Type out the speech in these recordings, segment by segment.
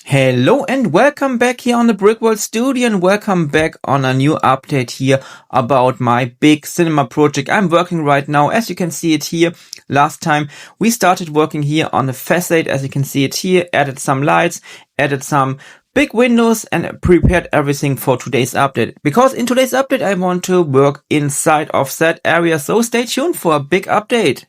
Hello and welcome back here on the Brickworld Studio, and welcome back on a new update here about my big cinema project I'm working right now. As you can see it here, last time we started working here on the facade, as you can see it here, added some lights, added some big windows and prepared everything for today's update. Because in today's update I want to work inside of that area, so stay tuned for a big update.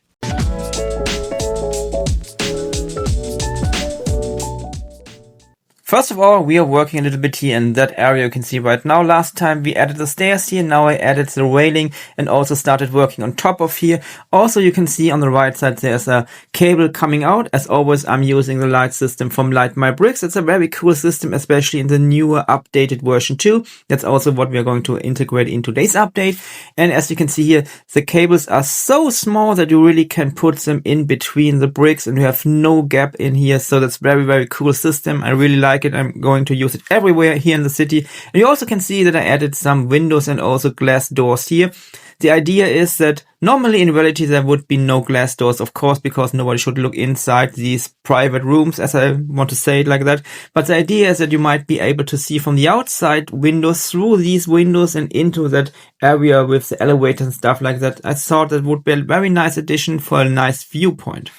First of all, we are working a little bit here in that area you can see right now. Last time we added the stairs here, now I added the railing and also started working on top of here. Also you can see on the right side there's a cable coming out. As always, I'm using the light system from Light My Bricks. It's a very cool system, especially in the newer updated version 2. That's also what we are going to integrate in today's update. And as you can see here, the cables are so small that you really can put them in between the bricks and you have no gap in here. So that's very cool system. I really like it. I'm going to use it everywhere here in the city. And you also can see that I added some windows and also glass doors here. The idea is that normally in reality there would be no glass doors, of course, because nobody should look inside these private rooms, as I want to say it like that. But the idea is that you might be able to see from the outside windows through these windows and into that area with the elevator and stuff like that. I thought that would be a very nice addition for a nice viewpoint.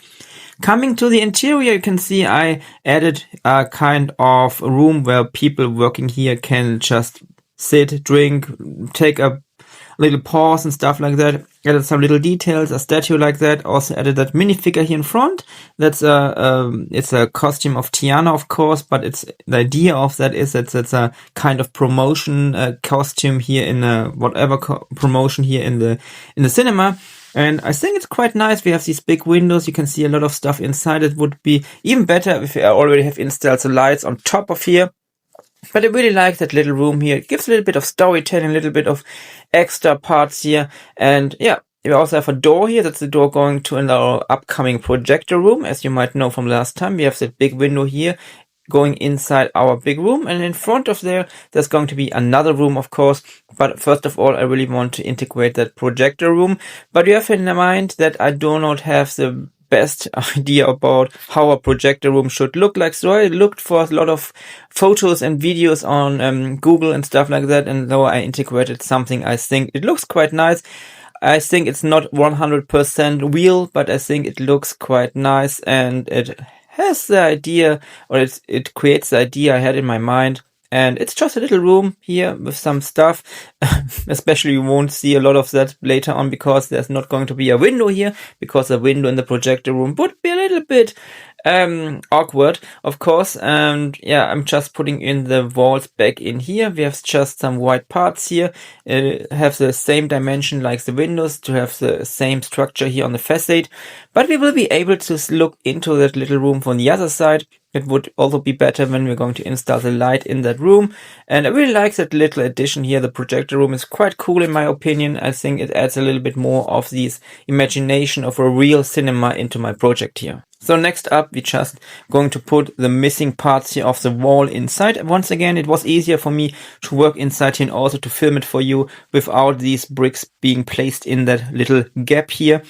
Coming to the interior, you can see I added a kind of room where people working here can just sit, drink, take a little pause and stuff like that. Added some little details, a statue like that. Also added that minifigure here in front. That's it's a costume of Tiana, of course, but it's the idea of that is that it's a kind of promotion costume here in a whatever promotion here in the cinema. And I think it's quite nice. We have these big windows. You can see a lot of stuff inside. It would be even better if I already have installed the lights on top of here. But I really like that little room here. It gives a little bit of storytelling, a little bit of extra parts here. And yeah, we also have a door here. That's the door going to our upcoming projector room. As you might know from last time, we have that big window here going inside our big room, and in front of there's going to be another room, of course. But first of all, I really want to integrate that projector room. But you have in mind that I do not have the best idea about how a projector room should look like. So I looked for a lot of photos and videos on Google and stuff like that, and though I integrated something, I think it looks quite nice. I think it's not 100% real, but I think it looks quite nice, and it has the idea, or it creates the idea I had in my mind. And it's just a little room here with some stuff. Especially you won't see a lot of that later on because there's not going to be a window here, because a window in the projector room would be a little bit awkward, of course. And yeah, I'm just putting in the walls back in here. We have just some white parts here, have the same dimension like the windows, to have the same structure here on the facade. But we will be able to look into that little room from the other side. It would also be better when we're going to install the light in that room. And I really like that little addition here. The projector room is quite cool in my opinion. I think it adds a little bit more of this imagination of a real cinema into my project here. So next up, we're just going to put the missing parts here of the wall inside. Once again, it was easier for me to work inside here and also to film it for you without these bricks being placed in that little gap here.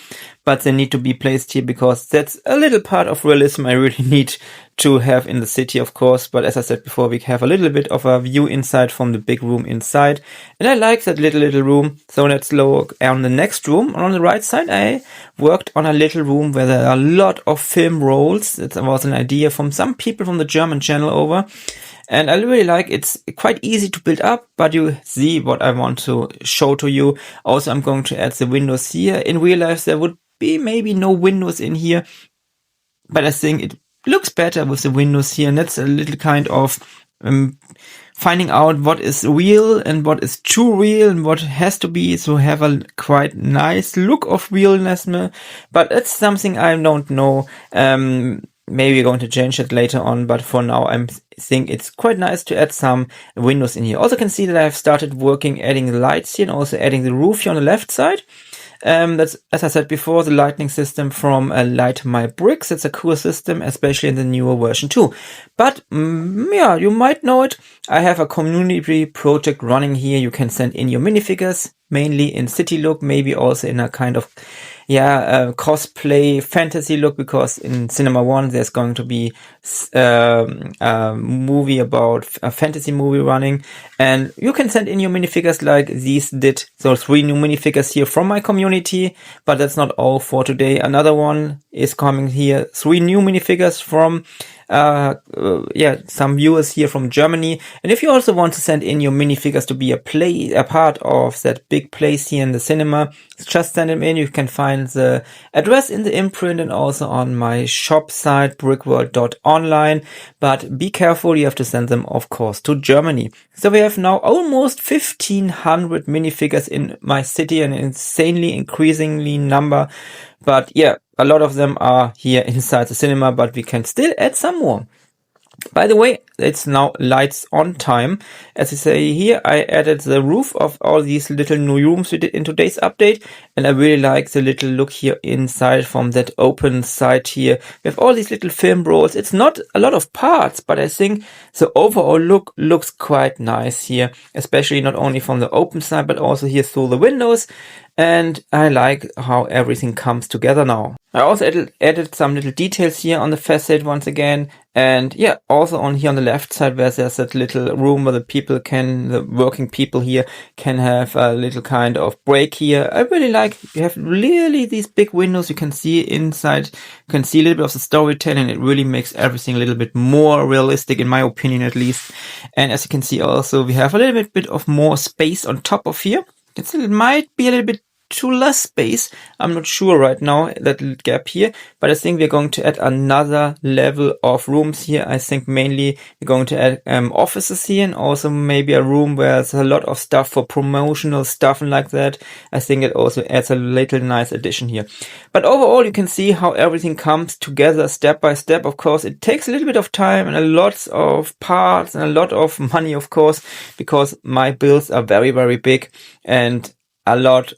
But they need to be placed here because that's a little part of realism I really need to have in the city, of course. But as I said before, we have a little bit of a view inside from the big room inside. And I like that little room. So let's look on the next room. On the right side, I worked on a little room where there are a lot of film rolls. That was an idea from some people from the German channel over. And I really like it's quite easy to build up, but you see what I want to show to you. Also, I'm going to add the windows here. In real life, there would be maybe no windows in here, but I think it looks better with the windows here. And that's a little kind of finding out what is real and what is too real and what has to be to have a quite nice look of realness. But it's something I don't know. Maybe we're going to change it later on, but for now I think it's quite nice to add some windows in here. Also can see that I have started working adding the lights here and also adding the roof here on the left side. That's, as I said before, the lighting system from Light My Bricks. It's a cool system, especially in the newer version 2. But yeah, you might know it. I have a community project running here. You can send in your minifigures. mainly in city look, maybe also in a kind of cosplay fantasy look, because in Cinema 1 there's going to be a movie about a fantasy movie running, and you can send in your minifigures like these did. So 3 new minifigures here from my community, but that's not all for today. Another one is coming here, 3 new minifigures from some viewers here from Germany. And if you also want to send in your minifigures to be a part of that big place here in the cinema, just send them in. You can find the address in the imprint and also on my shop site, brickworld.online. But be careful, you have to send them, of course, to Germany. So we have now almost 1,500 minifigures in my city, an insanely increasingly number. But yeah, a lot of them are here inside the cinema, but we can still add some more. By the way, it's now lights on time. As you say here, I added the roof of all these little new rooms we did in today's update, and I really like the little look here inside from that open side here. We have all these little film rolls. It's not a lot of parts, but I think the overall look looks quite nice here, especially not only from the open side, but also here through the windows. And I like how everything comes together now. I also added some little details here on the facade once again. And yeah, also on here on the left side where there's that little room where the working people here can have a little kind of break here. I really like, you have really these big windows. You can see inside, you can see a little bit of the storytelling. It really makes everything a little bit more realistic, in my opinion at least. And as you can see also, we have a little bit of more space on top of here. It might be a little bit too less space. I'm not sure right now, that little gap here, but I think we're going to add another level of rooms here. I think mainly we're going to add offices here, and also maybe a room where there's a lot of stuff for promotional stuff and like that. I think it also adds a little nice addition here. But overall, you can see how everything comes together step by step. Of course, it takes a little bit of time and a lot of parts and a lot of money, of course, because my builds are very, very big and a lot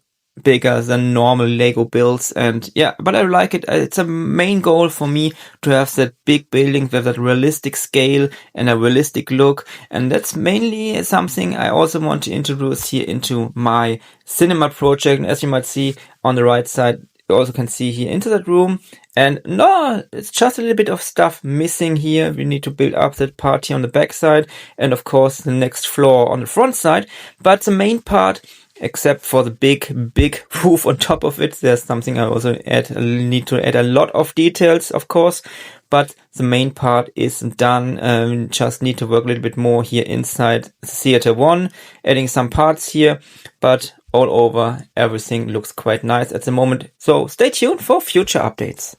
bigger than normal Lego builds. And yeah, but I like it. It's a main goal for me to have that big building with that realistic scale and a realistic look. And that's mainly something I also want to introduce here into my cinema project. And as you might see on the right side, you also can see here into that room. And no, it's just a little bit of stuff missing here. We need to build up that part here on the back side, and of course the next floor on the front side. But the main part, except for the big roof on top of it, there's something I also need to add a lot of details, of course, but the main part is done. Just need to work a little bit more here inside Theater 1, adding some parts here, but all over everything looks quite nice at the moment. So stay tuned for future updates.